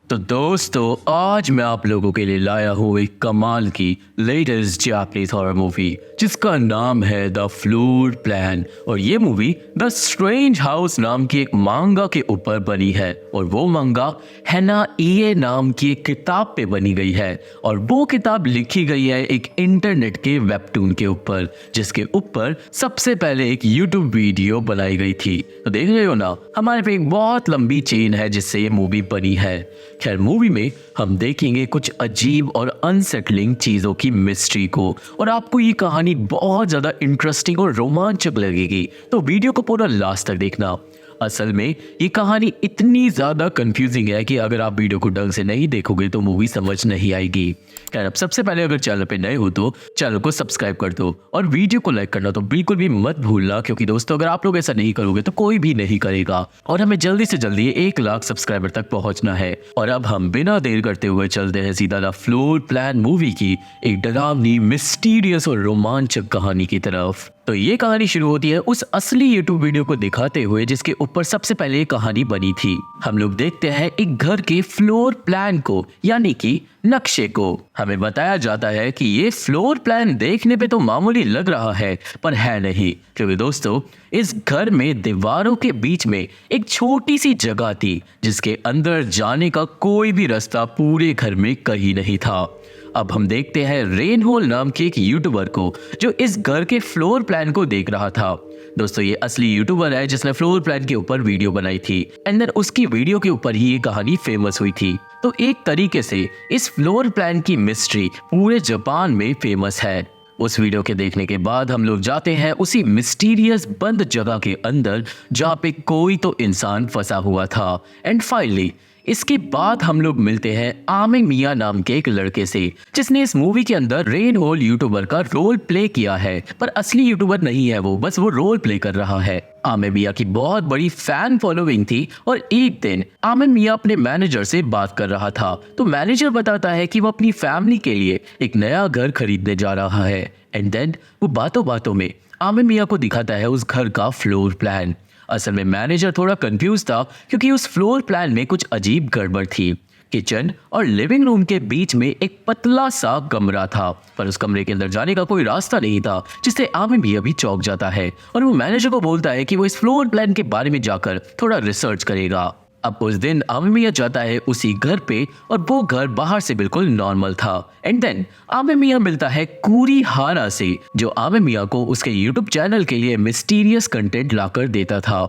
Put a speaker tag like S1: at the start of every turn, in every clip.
S1: तो दोस्तों आज मैं आप लोगों के लिए लाया हूँ एक कमाल की लेटेस्ट जापानीज हॉरर मूवी जिसका नाम है द फ्लोर प्लान। और ये मूवी द स्ट्रेंज हाउस नाम की एक मांगा के ऊपर बनी है और वो मांगा हैना ईए नाम की एक किताब पे बनी गई है। और वो किताब लिखी गई है एक इंटरनेट के वेबटून के ऊपर जिसके ऊपर सबसे पहले एक यूट्यूब वीडियो बनाई गई थी। तो देख रहे हो ना, हमारे पे एक बहुत लंबी चेन है जिससे ये मूवी बनी है। खैर मूवी में हम देखेंगे कुछ अजीब और अनसेटलिंग चीजों की मिस्ट्री को और आपको ये कहानी बहुत ज्यादा इंटरेस्टिंग और रोमांचक लगेगी। तो वीडियो को पूरा लास्ट तक देखना। असल में ये कहानी इतनी ज़्यादा कंफ्यूजिंग है कि अगर आप वीडियो को ढंग से नहीं देखोगे तो मूवी समझ नहीं आएगी। खैर अब सबसे पहले अगर चैनल पे नए हो तो चैनल को सब्सक्राइब कर दो और वीडियो को लाइक करना तो बिल्कुल भी मत भूलना, क्योंकि दोस्तों अगर आप लोग ऐसा नहीं करोगे तो कोई भी नहीं करेगा और हमें जल्दी से जल्दी 1 लाख सब्सक्राइबर तक पहुंचना है। और अब हम बिना देर करते हुए चलते हैं सीधा द फ्लोर प्लान मूवी की एक डरावनी, मिस्टीरियस और रोमांचक कहानी की तरफ। तो ये कहानी शुरू होती है उस असली यूट्यूब वीडियो को दिखाते हुए जिसके ऊपर सबसे पहले ये कहानी बनी थी। हम लोग देखते हैं एक घर के फ्लोर प्लान को, यानी कि नक्शे को। हमें बताया जाता है कि ये फ्लोर प्लान देखने पे तो मामूली लग रहा है पर है नहीं, क्योंकि दोस्तों इस घर में दीवारों के बीच में एक छोटी सी जगह थी जिसके अंदर जाने का कोई भी रास्ता पूरे घर में कहीं नहीं था। अब हम देखते हैं रेनहोल नाम के एक यूट्यूबर को जो इस घर के फ्लोर प्लान को देख रहा था। दोस्तों ये असली यूट्यूबर है जिसने फ्लोर प्लान के ऊपर वीडियो बनाई थी एंड देन उसकी वीडियो के ऊपर ही ये कहानी फेमस हुई थी। तो एक तरीके से इस फ्लोर प्लान की मिस्ट्री पूरे जापान में फेमस है। उस वीडियो के देखने के बाद हम लोग जाते हैं उसी मिस्टीरियस बंद जगह के अंदर जहाँ पे कोई तो इंसान फंसा हुआ था। एंड फाइनली इसके बाद हम लोग मिलते हैं आमे मिया नाम के एक लड़के से जिसने इस मूवी के अंदर रेन होल यूट्यूबर का रोल प्ले किया है, पर असली यूट्यूबर नहीं है वो, बस वो रोल प्ले कर रहा है। आमे मिया की बहुत बड़ी फैन फॉलोइंग थी और एक दिन आमे मिया अपने मैनेजर से बात कर रहा था तो मैनेजर बताता है कि वो अपनी फैमिली के लिए एक नया घर खरीदने जा रहा है। एंड देन वो बातों बातों में आमे मिया को दिखाता है उस घर का फ्लोर प्लान। असल में मैनेजर थोड़ा कंफ्यूज था क्योंकि उस फ्लोर प्लान में कुछ अजीब गड़बड़ थी। किचन और लिविंग रूम के बीच में एक पतला सा कमरा था पर उस कमरे के अंदर जाने का कोई रास्ता नहीं था, जिससे आमे भी अभी चौंक जाता है और वो मैनेजर को बोलता है कि वो इस फ्लोर प्लान के बारे में जाकर थोड़ा रिसर्च करेगा। अब उस दिन आमे मिया जाता है उसी घर पे और वो घर बाहर से बिल्कुल नॉर्मल था। एंड देन आमे मिया मिलता है कुरिहारा से जो आमे मिया को उसके यूट्यूब चैनल के लिए मिस्टीरियस कंटेंट लाकर देता था।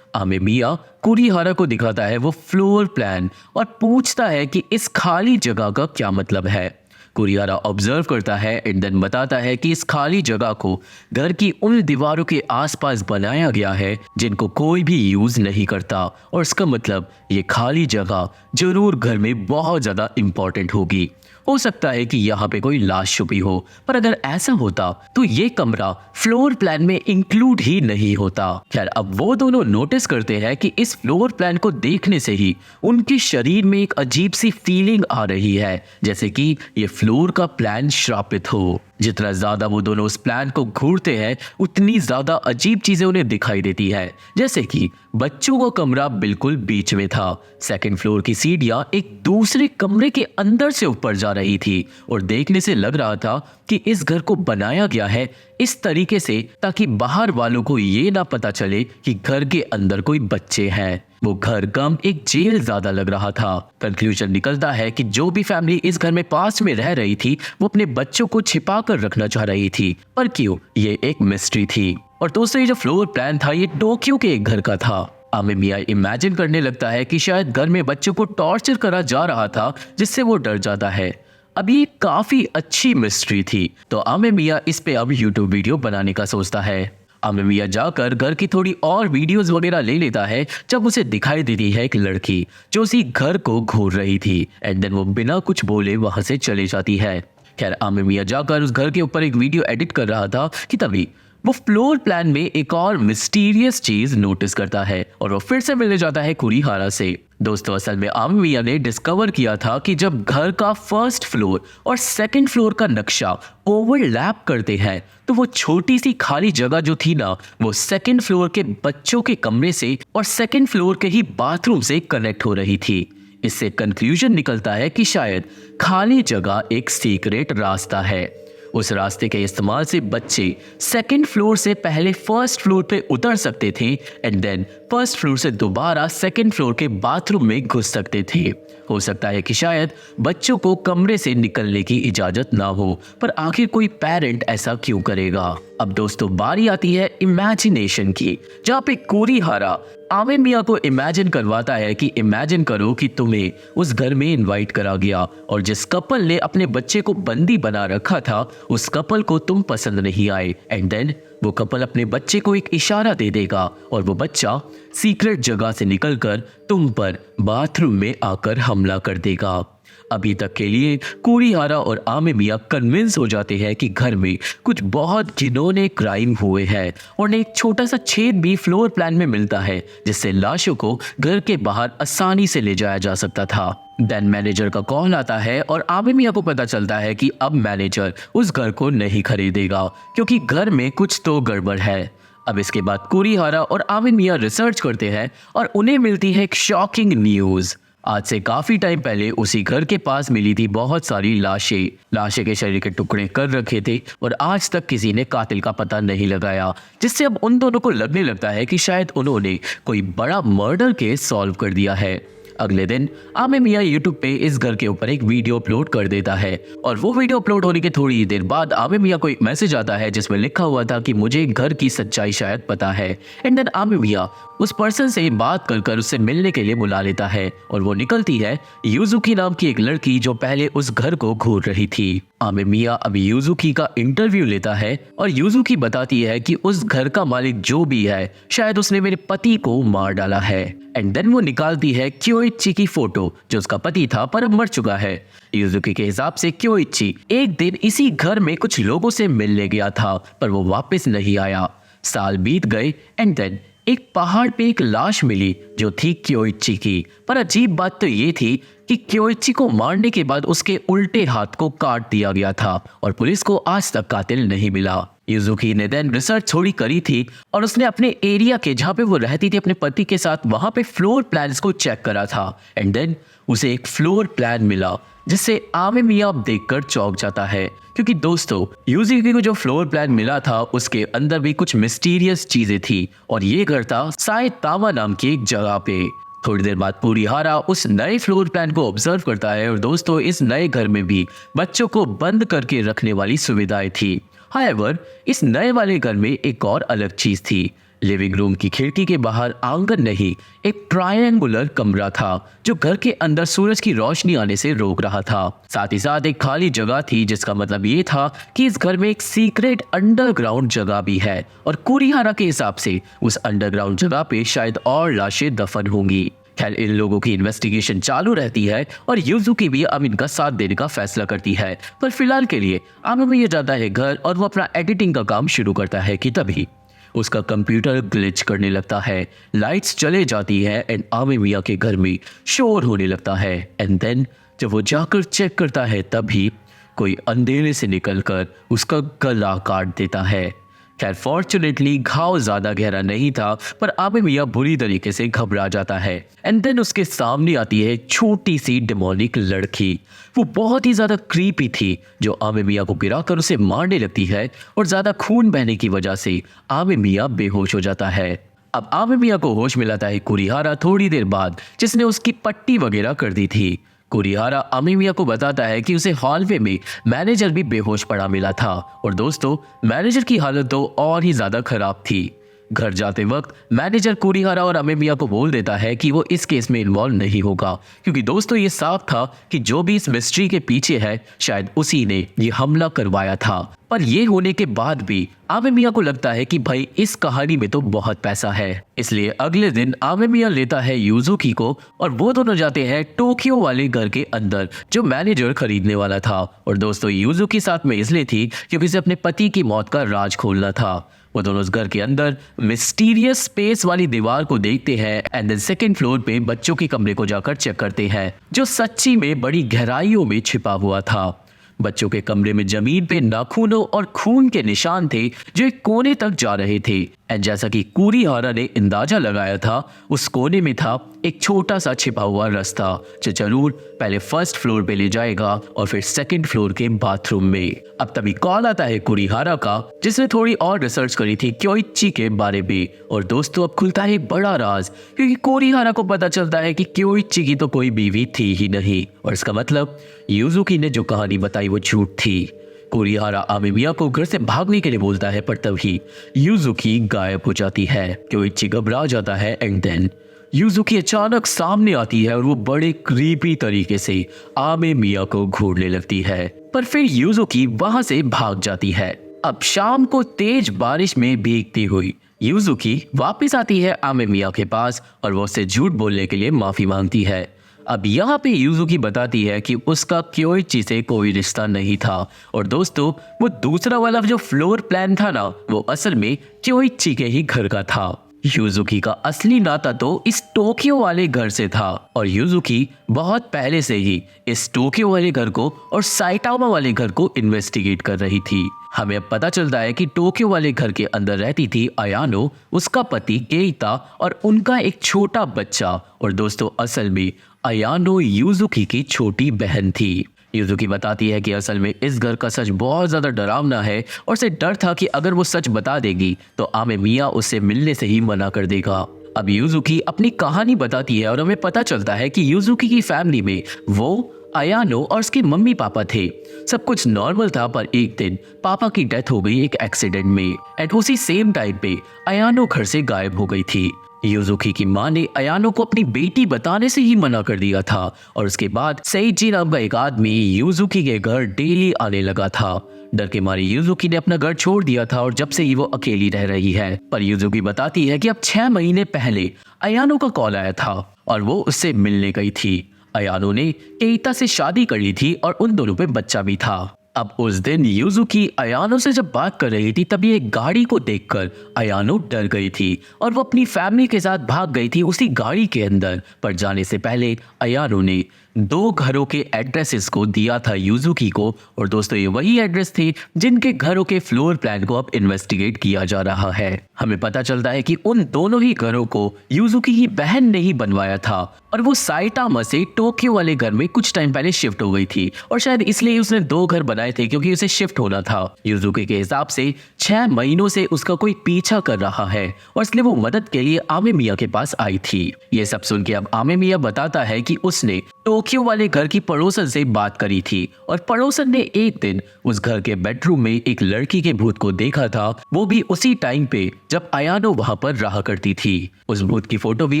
S1: आमे मिया कुरिहारा को दिखाता है वो फ्लोर प्लान और पूछता है कि इस खाली जगह का क्या मतलब है। कुरिहारा ऑब्जर्व करता है एंड देन बताता है कि इस खाली जगह को घर की उन दीवारों के आसपास बनाया गया है जिनको कोई भी यूज नहीं करता और इसका मतलब ये खाली जगह जरूर घर में बहुत ज्यादा इंपॉर्टेंट होगी। हो सकता है कि यहाँ पे कोई लाश छुपी हो, पर अगर ऐसा होता तो ये कमरा फ्लोर प्लान में इंक्लूड ही नहीं होता। खैर अब वो दोनों नोटिस करते हैं कि इस फ्लोर प्लान को देखने से ही उनके शरीर में एक अजीब सी फीलिंग आ रही है, जैसे कि ये फ्लोर का प्लान श्रापित हो। जितना ज्यादा वो दोनों उस प्लान को घूरते हैं उतनी ज्यादा अजीब चीजें उन्हें दिखाई देती है, जैसे कि बच्चों का कमरा बिल्कुल बीच में था, सेकंड फ्लोर की सीढ़ियां एक दूसरे कमरे के अंदर से ऊपर जा रही थी और देखने से लग रहा था कि इस घर को बनाया गया है इस तरीके से ताकि बाहर वालों को ये ना पता चले कि घर के अंदर कोई बच्चे हैं। वो घर कम एक जेल ज्यादा लग रहा था। कंक्लूजन निकलता है कि जो भी फैमिली इस घर में पास में रह रही थी वो अपने बच्चों को छिपा कर रखना चाह रही थी, पर क्यों, ये एक मिस्ट्री थी। और दोस्तों ये जो फ्लोर प्लान था ये टोक्यो के एक घर का था। आमे मिया इमेजिन करने लगता है कि शायद घर में बच्चों को टॉर्चर करा जा रहा था जिससे वो डर जाता है। अब ये काफी अच्छी मिस्ट्री थी तो आमे मिया इस पे अब यूट्यूब वीडियो बनाने का सोचता है। आमे मिया जाकर घर की थोड़ी और वीडियोस वगैरह ले लेता है जब उसे दिखाई देती है एक लड़की जो उसी घर को घूर रही थी एंड देन वो बिना कुछ बोले वहां से चली जाती है। खैर आमे मिया जाकर उस घर के ऊपर एक वीडियो एडिट कर रहा था कि तभी वो फ्लोर प्लान में एक और मिस्टीरियस चीज नोटिस करता है और वो फिर से मिलने जाता है कुरिहारा से। दोस्तों असल में आमे मिया ने डिस्कवर किया था कि जब घर का फर्स्ट फ्लोर और सेकंड फ्लोर का नक्शा ओवरलैप करते हैं तो वो छोटी सी खाली जगह जो थी ना वो सेकंड फ्लोर के बच्चों के कमरे से और सेकंड फ्लोर के ही बाथरूम से कनेक्ट हो रही थी। इससे कंक्लूजन निकलता है कि शायद खाली जगह एक सीक्रेट रास्ता है। उस रास्ते के इस्तेमाल से बच्चे सेकंड फ्लोर से पहले फर्स्ट फ्लोर पे उतर सकते थे एंड देन फर्स्ट फ्लोर से दोबारा सेकंड फ्लोर के बाथरूम में घुस सकते थे। हो सकता है कि शायद बच्चों को कमरे से निकलने की इजाजत ना हो, पर आखिर कोई पेरेंट ऐसा क्यों करेगा। अब दोस्तों बारी आती है इमेजिनेशन की, जहाँ पे कोरीहारा आमे मिया को इमेजिन करवाता है कि इमेजिन करो कि तुम्हें उस घर में इनवाइट करा गया और जिस कपल ने अपने बच्चे को बंदी बना रखा था उस कपल को तुम पसंद नहीं आए एंड देन वो कपल अपने बच्चे को एक इशारा दे देगा और वो बच्चा सीक्रेट जगह से निकलकर तुम पर बाथरूम में आकर हमला कर देगा। अभी तक के लिए कोरीहारा और आमे मिया कन्विंस हो जाते हैं कि घर में कुछ बहुत घिनौने क्राइम हुए हैं और एक छोटा सा छेद भी फ्लोर प्लान में मिलता है जिससे लाशों को घर के बाहर आसानी से ले जाया जा सकता था। देन मैनेजर का कॉल आता है और आमे मिया को पता चलता है कि अब मैनेजर उस घर को नहीं खरीदेगा क्योंकि घर में कुछ तो गड़बड़ है। अब इसके बाद कोरीहारा और आमे मिया रिसर्च करते हैं और उन्हें मिलती है एक शॉकिंग न्यूज़। आज से काफी टाइम पहले उसी घर के पास मिली थी बहुत सारी लाशें के शरीर के टुकड़े कर रखे थे और आज तक किसी ने कातिल का पता नहीं लगाया, जिससे अब उन दोनों को लगने लगता है कि शायद उन्होंने कोई बड़ा मर्डर केस सॉल्व कर दिया है। अगले दिन आमे मिया यूट्यूब पे इस घर के ऊपर एक वीडियो अपलोड कर देता है और वो वीडियो अपलोड होने के थोड़ी देर बाद आमे मिया को एक मैसेज आता है जिसमें लिखा हुआ था कि मुझे घर की सच्चाई शायद पता है। एंड देन आमे मिया उस पर्सन से बात कर उससे मिलने के लिए बुला लेता है और वो निकलती है यूजुकी नाम की एक लड़की जो पहले उस घर को घूर रही थी। आमे मिया अब यूजुकी का इंटरव्यू लेता है और यूजुकी बताती है कि उस घर का मालिक जो भी है शायद उसने मेरे पति को मार डाला है। एंड देन वो निकालती है क्योइची की फोटो जो उसका पति था पर अब मर चुका है। यूजुकी के हिसाब से क्योइची एक दिन इसी घर में कुछ लोगों से मिलने गया था पर वो वापस नहीं आया। साल बीत गए एंड देन एक पहाड़ पे एक लाश मिली जो थी क्योइची की, पर अजीब बात तो ये थी कि क्योइची को मारने के बाद उसके उल्टे हाथ को काट दिया गया था और पुलिस को आज तक कातिल नहीं मिला। यूजुकी ने देन रिसर्च थोड़ी करी थी और उसने अपने एरिया के जहाँ पे वो रहती थी अपने पति के साथ वहां पे फ्लोर प्लान्स को चेक करा था एंड देन उसे एक फ्लोर प्लान मिला जिससे आमे मिया देखकर चौंक जाता है क्योंकि दोस्तों यूजुकी को जो फ्लोर प्लान मिला था उसके अंदर भी कुछ मिस्टीरियस चीजें थी और ये घर था साइतामा नाम की एक जगह पे। थोड़ी देर बाद कोरीहारा उस नए फ्लोर प्लान को ऑब्जर्व करता है और दोस्तों इस नए घर में भी बच्चों को बंद करके रखने वाली सुविधाएं थी। हाउएवर इस नए वाले घर में एक और अलग चीज थी। लिविंग रूम की खिड़की के बाहर आंगन नहीं एक ट्रायंगुलर कमरा था जो घर के अंदर सूरज की रोशनी आने से रोक रहा था। साथ ही साथ एक खाली जगह थी जिसका मतलब ये था कि इस घर में एक सीक्रेट अंडरग्राउंड जगह भी है और कोरीहारा के हिसाब से उस अंडरग्राउंड जगह पे शायद और लाशें दफन होंगी। खैर इन लोगों की इन्वेस्टिगेशन चालू रहती है और यूजुकी भी अब इनका साथ देने का फैसला करती है, पर फिलहाल के लिए आमे मिया जाता है घर और वो अपना एडिटिंग का काम शुरू करता है कि तभी उसका कंप्यूटर ग्लिच करने लगता है। लाइट्स चले जाती है एंड आमे मिया के घर में शोर होने लगता है एंड देन जब वो जाकर चेक करता है तभी कोई अंधेरे से निकलकर उसका गला काट देता है। खैर फॉर्चुनेटली घाव ज्यादा गहरा नहीं था पर आमे मिया बुरी तरीके से घबरा जाता है एंड देन उसके सामने आती है छोटी सी डेमोनिक लड़की। वो बहुत ही ज्यादा क्रीपी थी जो आमे मिया को गिराकर उसे मारने लगती है और ज्यादा खून बहने की वजह से आमे मिया बेहोश हो जाता है। अब आमे मिया को होश मिलाता है कोरीहारा थोड़ी देर बाद जिसने उसकी पट्टी वगैरह कर दी थी। कोरीहारा आमे मिया को बताता है कि उसे हॉलवे में मैनेजर भी बेहोश पड़ा मिला था और दोस्तों मैनेजर की हालत तो और ही ज्यादा खराब थी। घर जाते वक्त मैनेजर कोरीहारा और आमे मिया को बोल देता है कि वो इस केस में इन्वॉल्व नहीं होगा क्योंकि दोस्तों ये साफ था कि जो भी इस मिस्ट्री के पीछे है शायद उसी ने ये हमला करवाया था। पर ये होने के बाद भी आमे मिया को लगता है कि भाई इस कहानी में तो बहुत पैसा है, इसलिए अगले दिन आमे मिया लेता है यूजुकी को और वो दोनों जाते हैं टोक्यो वाले घर के अंदर जो मैनेजर खरीदने वाला था। और दोस्तों यूजुकी साथ में इसलिए थी क्योंकि उसे अपने पति की मौत का राज खोलना था। वो दोनों उस घर के अंदर मिस्टीरियस स्पेस वाली दीवार को देखते हैं एंड देन सेकंड फ्लोर पे बच्चों के कमरे को जाकर चेक करते हैं जो सच्ची में बड़ी गहराइयों में छिपा हुआ था। बच्चों के कमरे में जमीन पे नाखूनों और खून के निशान थे जो एक कोने तक जा रहे थे। एंड जैसा कि कुरिहारा ने अंदाजा लगाया था, उस कोने में था एक छोटा सा छिपा हुआ रास्ता जो जरूर पहले फर्स्ट फ्लोर पे ले जाएगा और फिर सेकंड फ्लोर के बाथरूम में। अब तभी कॉल आता है कुरिहारा का, जिसने थोड़ी और रिसर्च करी थी क्योइची के बारे में। और दोस्तों अब खुलता है एक बड़ा राज, क्योंकि कुरिहारा को पता चलता है कि क्योइची की तो कोई बीवी थी ही नहीं, और इसका मतलब यूजुकी ने जो कहानी बताई वो झूठ थी। कुरिहारा आमेमिया को घर से भागने के लिए बोलता है, पर तभी यूजुकी गायब हो जाती है। क्योइची घबरा जाता है एंड देन यूजुकी अचानक सामने आती है और वो बड़े क्रीपी तरीके से आमेमिया को घूरने लगती है, पर फिर यूजुकी वहां से भाग जाती है। अब शाम को तेज बारिश में भीगती हुई यूजुकी वापस आती है आमेमिया के पास और वो उससे झूठ बोलने के लिए माफी मांगती है। अब यहाँ पे यूजुकी बताती है कि उसका क्योइची से कोई रिश्ता नहीं था, और दोस्तों वो दूसरा वाला जो फ्लोर प्लान था ना, वो असल में क्योइची के ही घर का था। यूजुकी का असली नाता तो इस टोक्यो वाले घर से था, और यूजुकी बहुत पहले से ही इस टोक्यो वाले घर को और साइटामा वाले घर को इन्वेस्टिगेट कर रही थी। हमें अब पता चलता है कि टोक्यो वाले घर के अंदर रहती थी अयानो, उसका पति केइता और उनका एक छोटा बच्चा। और दोस्तों असल में अयानो यूजुकी की छोटी बहन थी। यूजुकी बताती है कि असल में इस घर का सच बहुत ज्यादा डरावना है, और उसे डर था कि अगर वो सच बता देगी तो आमेमिया उससे मिलने से ही मना कर देगा। अब यूजुकी अपनी कहानी बताती है और हमें पता चलता है कि यूजुकी की फैमिली में वो, अयानो और उसके मम्मी पापा थे। सब कुछ नॉर्मल था, पर एक दिन पापा की डेथ हो गई एक एक्सीडेंट में, एंड उसी सेम टाइम पे अयानो घर से गायब हो गई थी। यूजुकी की मां ने अयानो को अपनी बेटी बताने से ही मना कर दिया था, और उसके बाद सेइजी नाम का एक आदमी यूजुकी के घर डेली आने लगा था। डर के मारे यूजुकी ने अपना घर छोड़ दिया था, और जब से ही वो अकेली रह रही है। पर यूजुकी बताती है कि अब 6 महीने पहले अयानो का कॉल आया था और वो उससे मिलने गई थी। अयानो ने केइता से शादी कर ली थी और उन दोनों पे बच्चा भी था। अब उस दिन यूजुकी अयानो से जब बात कर रही थी, तभी एक गाड़ी को देखकर अयानो डर गई थी और वो अपनी फैमिली के साथ भाग गई थी उसी गाड़ी के अंदर। पर जाने से पहले अयानो ने 2 घरों के एड्रेसेस को दिया था यूजुकी को, और दोस्तों ये वही एड्रेस थे जिनके घरों के फ्लोर प्लान को अब इन्वेस्टिगेट किया जा रहा है। हमें पता चलता है कि उन दोनों ही घरों को यूजुकी की बहन ने ही बनवाया था, और वो साइटामा से टोक्यो वाले घर में कुछ टाइम पहले शिफ्ट हो गई थी, और शायद इसलिए उसने 2 घर बनाए थे क्योंकि उसे शिफ्ट होना था। यूजुकी के हिसाब से 6 महीनों से उसका कोई पीछा कर रहा है, और इसलिए वो मदद के लिए आमेमिया के पास आई थी। ये सब सुन के अब आमेमिया बताता है कि उसने टोक्यो वाले घर की पड़ोसन से बात करी थी, और पड़ोसन ने एक दिन उस घर के बेडरूम में एक लड़की के भूत को देखा था, वो भी उसी टाइम पे जब अयानो वहां पर रहा करती थी। उस भूत की फोटो भी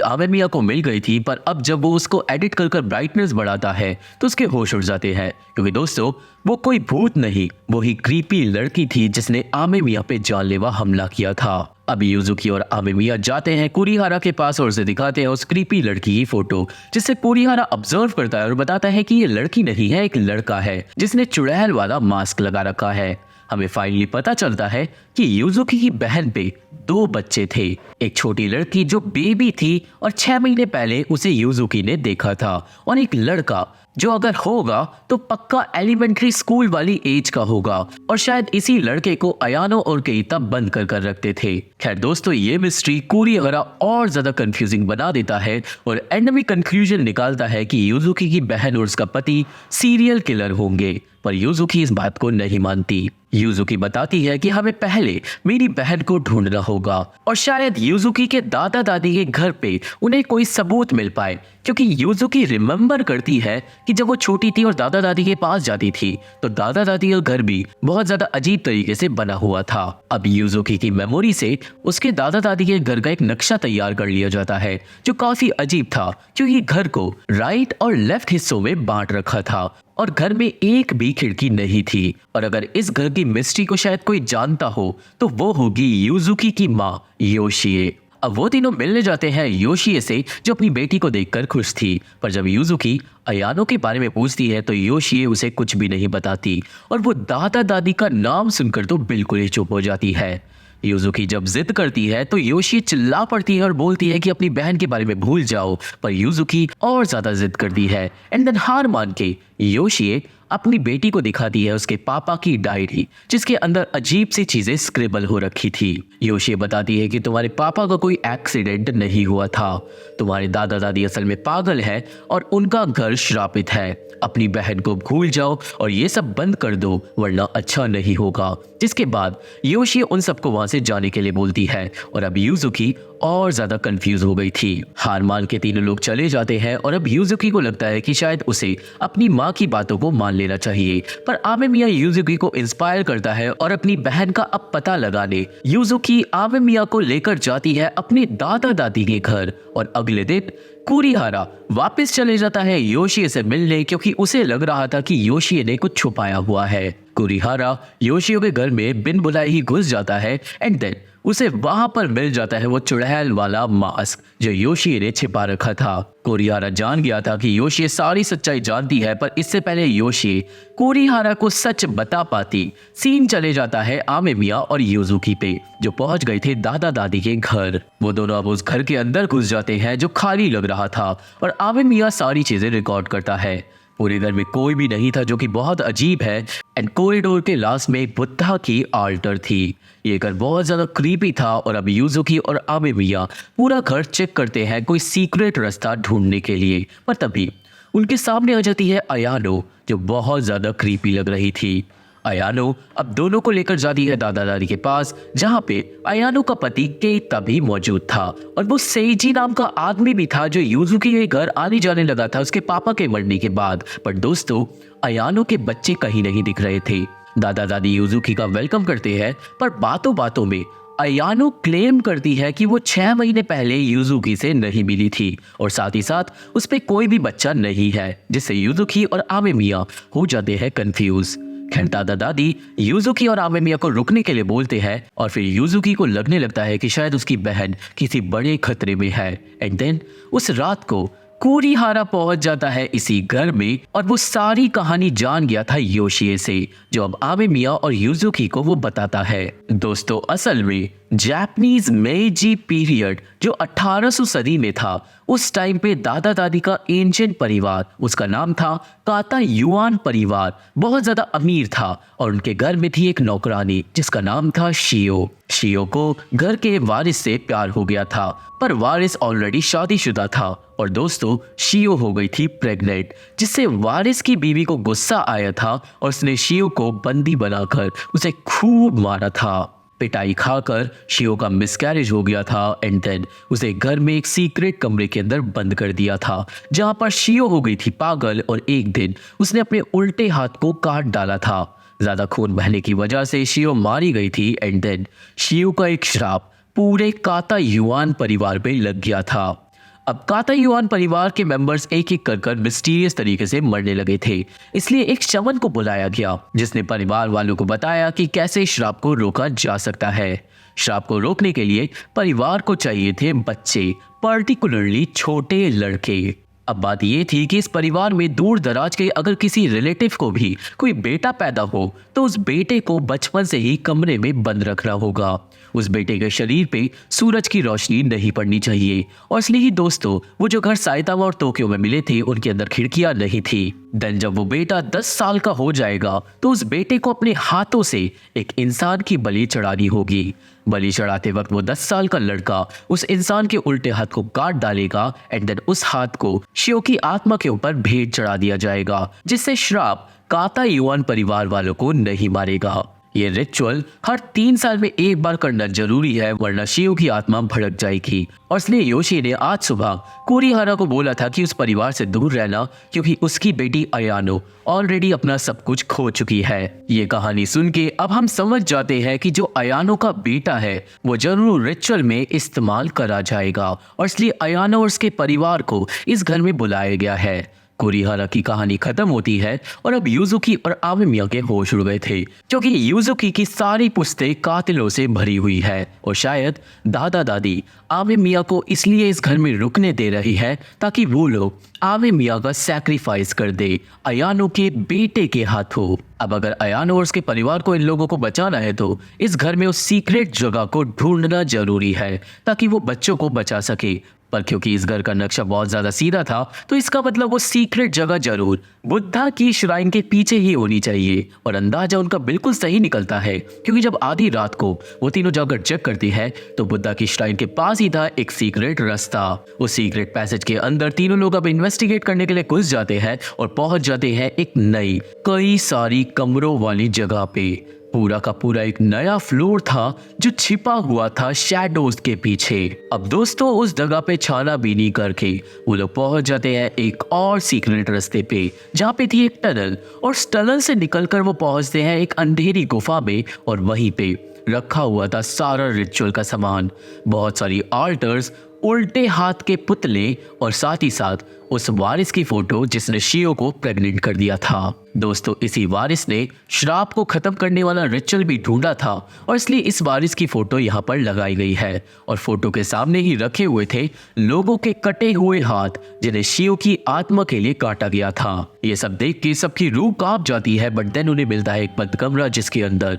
S1: आमेमिया को मिल गई थी, पर अब जब वो उसको एडिट कर ब्राइटनेस बढ़ाता है तो उसके होश उड़ जाते हैं, क्योंकि दोस्तों वो कोई भूत नहीं, वो ही क्रीपी लड़की थी जिसने आमेमिया पे जानलेवा हमला किया था। अब यूजुकी और आमेमिया जाते हैं कुरिहारा के पास और उसे दिखाते हैं उस क्रीपी लड़की की फोटो, जिससे कुरिहारा ऑब्जर्व करता है और बताता है कि ये लड़की नहीं है, एक लड़का है जिसने चुड़ैल वाला मास्क लगा रखा है। हमें फाइनली पता चलता है कि यूजुकी की बहन पे 2 बच्चे थे, एक छोटी लड़की जो बेबी थी और 6 महीने पहले उसे यूजुकी ने देखा था, और एक लड़का जो अगर होगा तो पक्का एलिमेंट्री स्कूल वाली एज का होगा, और शायद इसी लड़के को अयानो और केइता बंद कर रखते थे। खैर दोस्तों ये मिस्ट्री कुरिहारा और ज्यादा कंफ्यूजिंग बना देता है, और एंड में कंक्लूजन निकालता है कि यूजुकी की बहन और उसका पति सीरियल किलर होंगे, पर यूजुकी इस बात को नहीं मानती। यूजुकी बताती है कि हमें पहले मेरी बहन को ढूंढना होगा, और शायद यूजुकी के दादा दादी के घर पे उन्हें कोई सबूत मिल पाए, क्योंकि यूजुकी रिमेम्बर करती है कि जब वो छोटी थी और दादा दादी के पास जाती थी तो दादा दादी का घर भी बहुत ज्यादा अजीब तरीके से बना हुआ था। अब यूजुकी की मेमोरी से उसके दादा दादी के घर का एक नक्शा तैयार कर लिया जाता है, जो काफी अजीब था क्योंकि घर को राइट और लेफ्ट हिस्सों में बांट रखा था, और घर में एक भी खिड़की नहीं थी। और अगर इस घर की मिस्ट्री को शायद कोई जानता हो तो वो होगी यूजुकी की माँ योशिए। अब वो तीनों मिलने जाते हैं योशिए से, जो अपनी बेटी को देखकर खुश थी, पर जब यूजुकी अयानो के बारे में पूछती है तो योशिए उसे कुछ भी नहीं बताती, और वो दादा दादी का नाम सुनकर तो बिल्कुल ही चुप हो जाती है। यूजुकी जब जिद करती है तो योशिए चिल्ला पड़ती है और बोलती है कि अपनी बहन के बारे में भूल जाओ, पर यूजुकी और ज्यादा जिद करती है, एंड देन हार मान के योशिए अपनी बेटी को दिखाती है उसके पापा की डायरी, जिसके अंदर अजीब सी चीजें स्क्रिबल हो रखी थी। योशी बताती है कि तुम्हारे पापा का कोई एक्सीडेंट नहीं हुआ था, तुम्हारे दादा दादी असल में पागल है और उनका घर श्रापित है। अपनी बहन को भूल जाओ और ये सब बंद कर दो, वरना अच्छा नहीं होगा। जिसके बाद योशी उन सबको वहां से जाने के लिए बोलती है और अब यूजुकी और ज्यादा कंफ्यूज हो गई थी। हार मान के तीनों लोग चले जाते हैं और अब यूजुकी को लगता है कि शायद उसे अपनी माँ की बातों को मान लेना चाहिए। पर आमेमिया यूजुकी को इंस्पायर करता है और अपनी बहन का अब पता लगाने यूजुकी आमेमिया को लेकर जाती है अपने दादा दादी के घर। और अगले दिन कुरिहारा वापस चले जाता है योशी से मिलने, क्योंकि उसे लग रहा था कि योशी ने कुछ छुपाया हुआ है। कुरिहारा योशियो के घर में बिन बुलाए ही घुस जाता है एंड देन उसे वहां पर मिल जाता है वो चुड़ैल वाला मास्क जो योशी ने छिपा रखा था। कुरिहारा जान गया था कि योशी सारी सच्चाई जानती है, पर इससे पहले योशी कुरिहारा को सच बता पाती, सीन चले जाता है आमेमिया और यूजुकी पे, जो पहुंच गए थे दादा दादी के घर। वो दोनों अब उस घर के अंदर घुस जाते हैं जो खाली लग रहा था और आमेमिया सारी चीजें रिकॉर्ड करता है। पूरे घर में कोई भी नहीं था, जो कि बहुत अजीब है। एंड कॉरिडोर के लास्ट में बुद्धा की आल्टर थी। ये घर बहुत ज्यादा क्रीपी था और अब यूजुकी और आमेमिया पूरा घर चेक करते हैं कोई सीक्रेट रास्ता ढूंढने के लिए। पर तभी उनके सामने आ जाती है अयानो, जो बहुत ज्यादा क्रीपी लग रही थी। अयानो अब दोनों को लेकर जाती है दादा दादी के पास, जहाँ पे अयानो का पति केइता भी मौजूद था और वो सेइजी नाम का आदमी भी था जो यूजुकी के घर आने जाने लगा था उसके पापा के मरने के बाद। पर दोस्तों, अयानो के बच्चे कहीं नहीं दिख रहे थे। दादा दादी यूजुकी का वेलकम करते हैं, पर बातों बातों में अयानो क्लेम करती है कि वो 6 महीने पहले यूजुकी से नहीं मिली थी और साथ ही साथ उस पे कोई भी बच्चा नहीं है, जिससे यूजुकी और आमेमिया हो जाते हैं कंफ्यूज। खैर, दादा दादी यूजुकी और आमेमिया को रुकने के लिए बोलते हैं और फिर यूजुकी को लगने लगता है कि शायद उसकी बहन किसी बड़े खतरे में है। एंड देन उस रात को कुरिहारा पहुंच जाता है इसी घर में और वो सारी कहानी जान गया था योशिए से, जो अब आमेमिया और यूजुकी को वो बताता है। दोस्तों, असल में जापानीज मेइजी पीरियड जो 1800 सदी में था, उस टाइम पे दादा दादी का एंशिएंट परिवार, उसका नाम था काता युआन परिवार, बहुत ज्यादा अमीर था और उनके घर में थी एक नौकरानी जिसका नाम था शियो। शियो को घर के वारिस से प्यार हो गया था, पर वारिस ऑलरेडी शादीशुदा था और दोस्तों, शियो हो गई थी प्रेग्नेंट, जिससे वारिस की बीवी को गुस्सा आया था और उसने शियो को बंदी बनाकर उसे खूब मारा था। पिटाई खाकर शियो का मिसकैरेज हो गया था एंड देन उसे घर में एक सीक्रेट कमरे के अंदर बंद कर दिया था, जहां पर शियो हो गई थी पागल और एक दिन उसने अपने उल्टे हाथ को काट डाला था। ज्यादा खून बहने की वजह से शियो मारी गई थी एंड देन शियो का एक श्राप पूरे काता युआन परिवार पे लग गया था। अब काता युआन परिवार के मेंबर्स एक एक कर मिस्टीरियस तरीके से मरने लगे थे, इसलिए एक शमन को बुलाया गया जिसने परिवार वालों को बताया कि कैसे श्राप को रोका जा सकता है। श्राप को रोकने के लिए परिवार को चाहिए थे बच्चे, पर्टिकुलरली छोटे लड़के। अब बात ये थी कि इस परिवार में दूर दराज के अगर किसी रिलेटिव को भी कोई बेटा पैदा हो तो उस बेटे को बचपन से ही कमरे में बंद रखना होगा। उस बेटे के शरीर पे सूरज की रोशनी नहीं पड़नी चाहिए और इसलिए ही दोस्तों, वो जो घर साइतामा और टोक्यो में मिले थे उनके अंदर खिड़कियां नहीं थी। देन जब वो बेटा 10 साल का हो जाएगा तो उस बेटे को अपने हाथों से एक इंसान की बलि चढ़ानी होगी। बलि चढ़ाते वक्त वो 10 साल का लड़का उस इंसान के उल्टे हाथ को काट डालेगा एंड देन उस हाथ को शियो की आत्मा के ऊपर भेंट चढ़ा दिया जाएगा, जिससे श्राप काता युआन परिवार वालों को नहीं मारेगा। ये रिचुअल हर 3 साल में एक बार करना जरूरी है, वरना शियो की आत्मा भड़क जाएगी। और इसलिए योशी ने आज सुबह कुरिहारा को बोला था कि उस परिवार से दूर रहना, क्योंकि उसकी बेटी अयानो ऑलरेडी अपना सब कुछ खो चुकी है। ये कहानी सुन के अब हम समझ जाते हैं कि जो अयानो का बेटा है वो जरूर रिचुअल में इस्तेमाल करा जाएगा और इसलिए अयानो और उसके परिवार को इस घर में बुलाया गया है। कुरिहारा की कहानी खत्म होती है और अब यूजुकी और आमेमिया के होश उड़ गए थे, क्योंकि यूजुकी की सारी पुश्तें कातिलों से भरी हुई है और शायद दादा दादी आमेमिया को इसलिए इस घर में रुकने दे रही है ताकि वो लोग आमेमिया का सैक्रिफाइस कर दे अयानो के बेटे के हाथों। अब अगर अयानो और उसके परिवार को इन लोगों को बचाना है तो इस घर में उस सीक्रेट जगह को ढूंढना जरूरी है ताकि वो बच्चों को बचा सके। पर क्योंकि इस घर का नक्शा बहुत ज्यादा सीधा था तो इसका मतलब वो सीक्रेट जगह जरूर बुद्धा की श्राइन के पीछे ही होनी चाहिए। और अंदाजा उनका बिल्कुल सही निकलता है, क्योंकि जब आधी रात को वो तीनों जाकर चेक करती है तो बुद्धा की श्राइन के पास ही था एक सीक्रेट रास्ता। उस सीक्रेट पैसेज के अंदर तीनों लोग अब इन्वेस्टिगेट करने के लिए घुस जाते हैं और पहुंच जाते हैं एक नई कई सारी कमरों वाली जगह पे। पूरा का पूरा एक नया फ्लोर था जो छिपा हुआ था शैडोज के पीछे। अब दोस्तों उस जगह पे छानाबीनी करके वो लोग पहुंच जाते हैं एक और सीक्रेट रास्ते पे, जहाँ पे थी एक टनल, और उस टनल से निकलकर वो पहुंचते हैं एक अंधेरी गुफा में। और वहीं पे रखा हुआ था सारा रिचुअल का सामान, बहुत सारी आल्टर्स, उल्टे हाथ के पुतले और साथ ही साथ उस वारिस की फोटो जिसने शियो को प्रेग्नेंट कर दिया था। दोस्तों इसी वारिस ने श्राप को खत्म करने वाला रिचुअल भी ढूंढा था और इसलिए इस वारिस की फोटो यहाँ पर लगाई गई है। और फोटो के सामने ही रखे हुए थे लोगों के कटे हुए हाथ जिन्हें शियो की आत्मा के लिए काटा गया था। ये सब देख के सबकी रूह कांप जाती है, बट देन उन्हें मिलता है एक बंद कमरा जिसके अंदर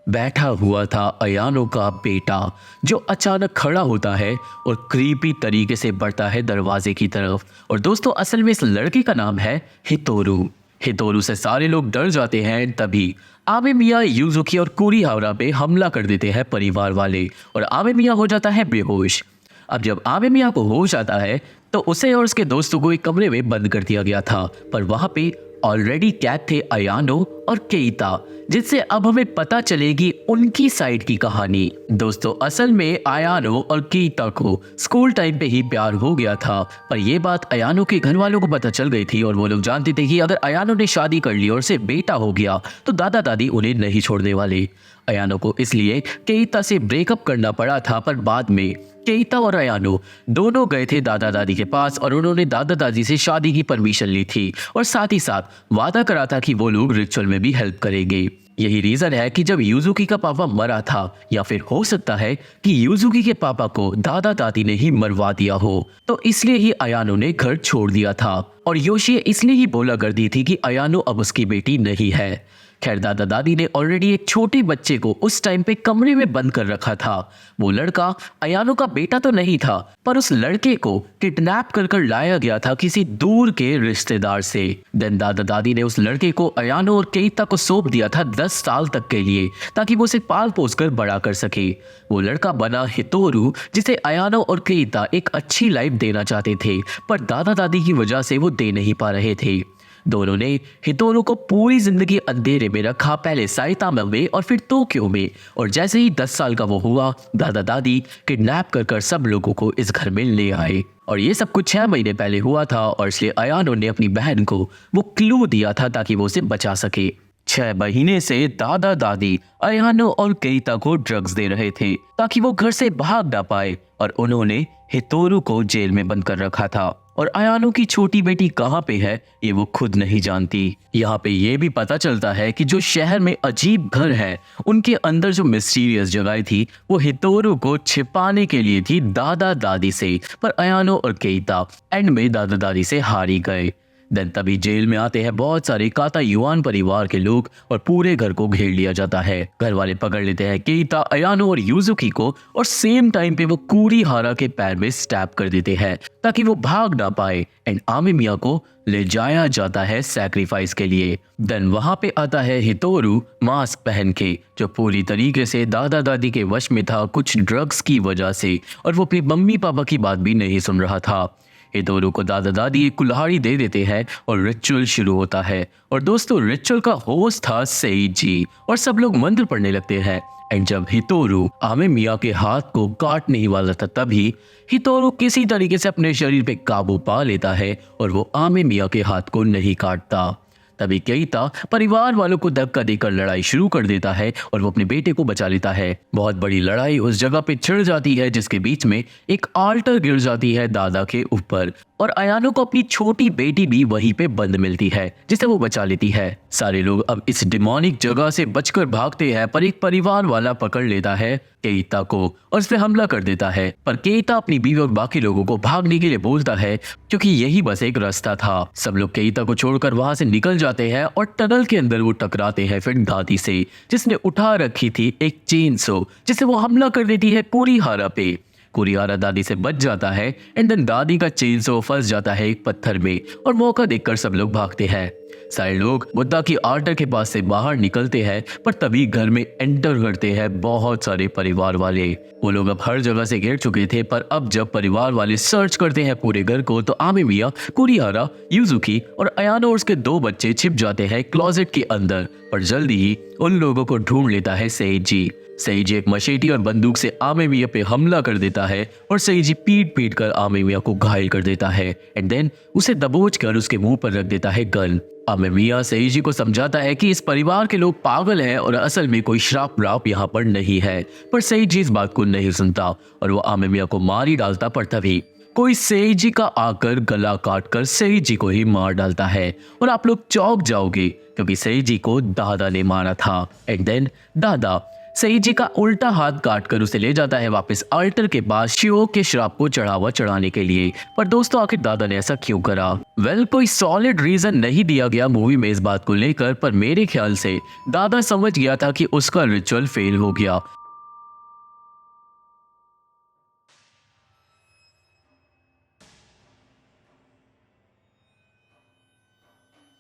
S1: बैठा हुआ था अयानो का बेटा, जो अचानक खड़ा होता है और क्रीपी तरीके से बढ़ता है दरवाजे की तरफ। और दोस्तों असल में इस लड़के का नाम है हितोरू। हितोरू से सारे लोग डर जाते हैं। तभी आमेमिया, यूजुकी और कुरिहारा पे हमला कर देते हैं परिवार वाले और आमेमिया हो जाता है बेहोश। अब जब आमेमिया को होश आता है तो उसे और उसके दोस्तों को एक कमरे में बंद कर दिया गया था, पर वहां पे ऑलरेडी कैद थे अयानो और केइता, जिससे अब हमें पता चलेगी उनकी साइड की कहानी। दोस्तों असल में अयानो और केइता को स्कूल टाइम पे ही प्यार हो गया था, पर यह बात अयानो के घर वालों को पता चल गई थी और वो लोग जानते थे कि अगर अयानो ने शादी कर ली और उसे बेटा हो गया तो दादा दादी उन्हें नहीं छोड़ने वाले। अयानो को इसलिए केइता से ब्रेकअप करना पड़ा था, पर बाद में केइता और अयानो दोनों गए थे दादा दादी के पास और उन्होंने दादा दादी से शादी की परमिशन ली थी और साथ ही साथ वादा करा था कि वो लोग रिचुअल में भी हेल्प करेंगे। यही रीजन है कि जब यूजुकी का पापा मरा था, या फिर हो सकता है कि यूजुकी के पापा को दादा दादी ने ही मरवा दिया हो, तो इसलिए ही अयानो ने घर छोड़ दिया था। और योशी इसलिए ही बोला करती थी कि अयानो अब उसकी बेटी नहीं है। खैर दादा दादी ने ऑलरेडी एक छोटे बच्चे को उस टाइम पे कमरे में बंद कर रखा था। वो लड़का अयानो का बेटा तो नहीं था, पर उस लड़के को किडनैप कर लाया गया था किसी दूर के रिश्तेदार से। देन दादा दादी ने उस लड़के को अयानो और केइता को सौंप दिया था 10 साल तक के लिए, ताकि वो उसे पाल पोस कर बड़ा कर सके। वो लड़का बना हितोरू, जिसे अयानो और केइता एक अच्छी लाइफ देना चाहते थे, पर दादा दादी की वजह से वो दे नहीं पा रहे थे। दोनों ने हितोरू को पूरी जिंदगी अंधेरे में रखा, पहले साइतामा में और फिर टोक्यो में। और जैसे ही 10 साल का वो हुआ, दादा दादी किडनैप कर सब लोगों को इस घर में ले आए। और ये सब कुछ 6 महीने पहले हुआ था और इसलिए अयानो ने अपनी बहन को वो क्लू दिया था ताकि वो उसे बचा सके। 6 महीने से दादा दादी अयानो और केइता को ड्रग्स दे रहे थे ताकि वो घर से भाग ना पाए, और उन्होंने हितोरू को जेल में बंद कर रखा था। और अयानो की छोटी बेटी कहाँ पे है ये वो खुद नहीं जानती। यहाँ पे ये भी पता चलता है कि जो शहर में अजीब घर है उनके अंदर जो मिस्टीरियस जगह थी वो हितोरू को छिपाने के लिए थी दादा दादी से, पर अयानो और केइता एंड में दादा दादी से हार ही गए। देन तभी जेल में आते हैं बहुत सारे काता युआन परिवार के लोग और पूरे घर को घेर लिया जाता है। घर वाले पकड़ लेते हैं केइता, अयानो और यूजुकी को और सेम टाइम पे वो कुरिहारा के पैर में स्टैप कर देते हैं ताकि वो भाग ना पाए। एंड आमेमिया को ले जाया जाता है सैक्रिफाइस के लिए। देन वहां पे आता है हितोरू मास्क पहन के, जो पूरी तरीके से दादा दादी के वश में था कुछ ड्रग्स की वजह से, और वो अपनी मम्मी पापा की बात भी नहीं सुन रहा था। हितोरू को दादा दादी एक कुल्हाड़ी दे देते हैं और रिचुअल शुरू होता है। और दोस्तों रिचुअल का होस्ट था सेइजी और सब लोग मंत्र पढ़ने लगते हैं। एंड जब हितोरू आमेमिया के हाथ को काटने ही वाला था, तभी हितोरू किसी तरीके से अपने शरीर पे काबू पा लेता है और वो आमेमिया के हाथ को नहीं काटता। तभी केइता परिवार वालों को धक्का देकर लड़ाई शुरू कर देता है और वो अपने बेटे को बचा लेता है। बहुत बड़ी लड़ाई उस जगह पे छिड़ जाती है जिसके बीच में एक आल्टर गिर जाती है दादा के ऊपर। और अयानो को अपनी छोटी बेटी भी वहीं पे बंद मिलती है जिसे वो बचा लेती है। सारे लोग अब इस डिमोनिक जगह से बचकर भागते हैं, पर एक परिवार वाला पकड़ लेता है केइता को और उस पे हमला कर देता है। पर केइता अपनी बीवी और बाकी लोगों को भागने के लिए बोलता है क्योंकि यही बस एक रास्ता था। सब लोग केइता को छोड़कर वहां से निकल जाते हैं और टनल के अंदर वो टकराते हैं फिर दादी से, जिसने उठा रखी थी एक चेनसो, जिसे वो हमला कर देती है कुरिहारा पे। कुरिहारा दादी से बच जाता है एंड देन दादी का चेनसो फंस जाता है एक पत्थर में और मौका देखकर सब लोग भागते हैं। सारे लोग बुद्धा की आर्टर के पास से बाहर निकलते हैं, पर तभी घर में एंटर करते हैं बहुत सारे परिवार वाले। वो लोग अब हर जगह से घेर चुके थे, पर अब जब परिवार वाले सर्च करते हैं पूरे घर को तो आमेमिया, कुरिहारा, यूजुकी और अयानो और उसके 2 बच्चे छिप जाते हैं क्लोजेट के अंदर। पर जल्दी ही उन लोगों को ढूंढ लेता है सेइजी। सेइजी एक मशेटी और बंदूक से आमेमिया पे हमला कर देता है और सेइजी पीट कर आमेमिया को घायल कर देता है एंड देन उसे दबोच कर उसके मुंह पर रख देता है गन। आमेमिया सेइजी को समझाता है कि इस परिवार के लोग पागल हैं और असल में कोई श्राप व्राप यहाँ पर नहीं है, पर सेइजी इस बात को नहीं सुनता और वो आमेमिया को मार ही डालता। पर तभी कोई सेइजी का आकर गला काट कर सेइजी को ही मार डालता है और आप लोग चौंक जाओगे क्योंकि सेइजी को दादा ने मारा था। एंड देन दादा सेइजी का उल्टा हाथ काट कर उसे ले जाता है वापस अल्टर के पास शियो के श्राप को चढ़ावा चढ़ाने के लिए। पर दोस्तों आखिर दादा ने ऐसा क्यों करा? कोई सॉलिड रीजन नहीं दिया गया मूवी में इस बात को लेकर, पर मेरे ख्याल से दादा समझ गया था कि उसका रिचुअल फेल हो गया।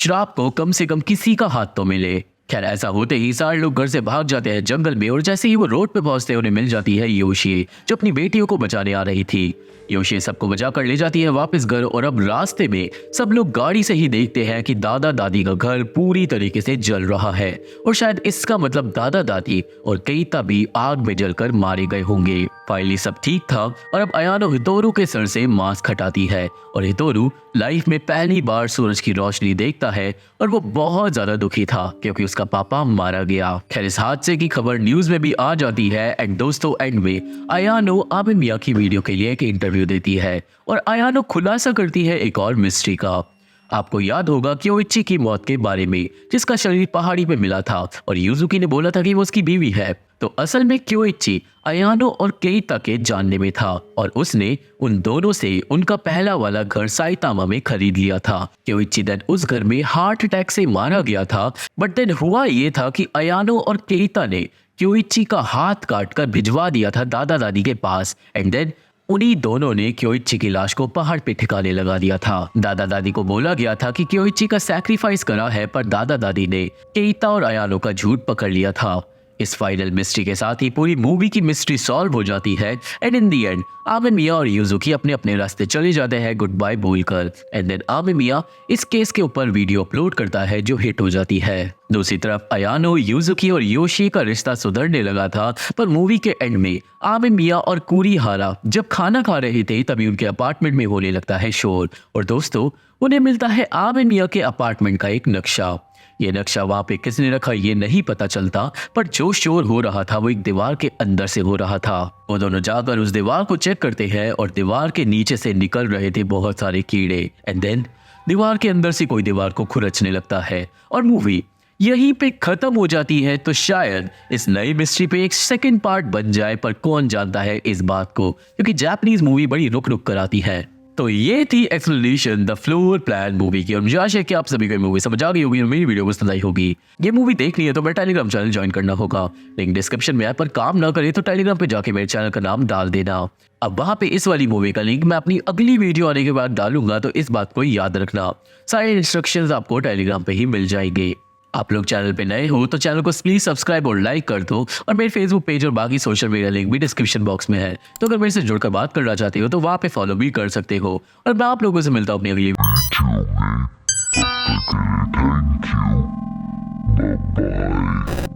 S1: श्राप को कम से कम किसी का हाथ तो मिले। खैर ऐसा होते ही सारे लोग घर से भाग जाते हैं जंगल में और जैसे ही वो रोड पे पहुंचते हैं उन्हें मिल जाती है योशी, जो अपनी बेटियों को बचाने आ रही थी। योशी सबको बचा कर ले जाती है वापस घर और अब रास्ते में सब लोग गाड़ी से ही देखते हैं कि दादा दादी का घर पूरी तरीके से जल रहा है और शायद इसका मतलब दादा दादी और केइता भी आग में जलकर मारे गए होंगे। फाइनली सब ठीक था और अब अयानो हितोरू के सर से मास्क हटाती है और हितोरू लाइफ में पहली बार सूरज की रोशनी देखता है और वो बहुत ज्यादा दुखी था क्योंकि उसका पापा मारा गया। खैर इस हादसे की खबर न्यूज में भी आ जाती है एंड दोस्तों एंड में अयानो आमेमिया की वीडियो के लिए एक इंटरव्यू देती है और अयानो खुलासा करती है एक और मिस्ट्री का। आपको याद होगा क्योइची की मौत के बारे में, जिसका शरीर पहाड़ी पे मिला था और यूजुकी ने बोला था कि वो उसकी बीवी है। तो असल में क्योइची अयानो और केइता के जानने में था और उसने उन दोनों से उनका पहला वाला घर साइतामा में खरीद लिया था। क्योइची देन उस घर में हार्ट अटैक से मारा गया था, बट देन हुआ ये था कि अयानो और केइता ने क्योइची का हाथ काट कर भिजवा दिया था दादा दादी के पास एंड देन उन्हीं दोनों ने क्योइची की लाश को पहाड़ पे ठिकाने लगा दिया था। दादा दादी को बोला गया था कि क्योइची का सैक्रिफाइस करा है, पर दादा दादी ने केइता और अयानो का झूठ पकड़ लिया था। इस फाइनल मिस्ट्री के साथ ही पूरी मूवी की मिस्ट्री सॉल्व हो जाती है एंड इन दी एंड आमेमिया और यूजुकी अपने अपने रास्ते चले जाते हैं गुड बाय बोलकर एंड देन आमेमिया इस केस के ऊपर वीडियो अपलोड करता है जो हिट हो जाती है। दूसरी तरफ अयानो, यूजुकी और योशी का रिश्ता सुधरने लगा था, पर मूवी के एंड में आमेमिया और कुरिहारा जब खाना खा रहे थे तभी उनके अपार्टमेंट में होने लगता है शोर और दोस्तों उन्हें मिलता है आमेमिया के अपार्टमेंट का एक नक्शा। ये नक्शा वहां पे किसने रखा ये नहीं पता चलता, पर जो शोर हो रहा था वो एक दीवार के अंदर से हो रहा था। वो दोनों जाकर उस दीवार को चेक करते हैं और दीवार के नीचे से निकल रहे थे बहुत सारे कीड़े एंड देन दीवार के अंदर से कोई दीवार को खुरचने लगता है और मूवी यहीं पे खत्म हो जाती है। तो शायद इस नई मिस्ट्री पे एक सेकंड पार्ट बन जाए, पर कौन जानता है इस बात को, क्योंकि जापानीज मूवी बड़ी रुक रुक कर आती है। तो ये थी explanation the floor plan movie की और मुझे आशा है कि आप सभी को मूवी समझ आ गई होगी और मेरी वीडियो पसंद आई होगी। ये मूवी देखनी है तो मेरे टेलीग्राम चैनल ज्वाइन करना होगा, लिंक डिस्क्रिप्शन में है, पर काम ना करे तो टेलीग्राम पे जाके मेरे चैनल का नाम डाल देना। अब वहां पे इस वाली मूवी का लिंक मैं अपनी अगली वीडियो आने के बाद डालूंगा, तो इस बात को याद रखना। सारे इंस्ट्रक्शंस आपको टेलीग्राम पे ही मिल जाएंगे। आप लोग चैनल पे नए हो तो चैनल को प्लीज सब्सक्राइब और लाइक कर दो और मेरे फेसबुक पेज और बाकी सोशल मीडिया लिंक भी डिस्क्रिप्शन बॉक्स में है, तो अगर मेरे से जुड़कर बात करना चाहते हो तो वहां पे फॉलो भी कर सकते हो। और मैं आप लोगों से मिलता हूँ अपनी अगली वीडियो में। Thank you, bye bye.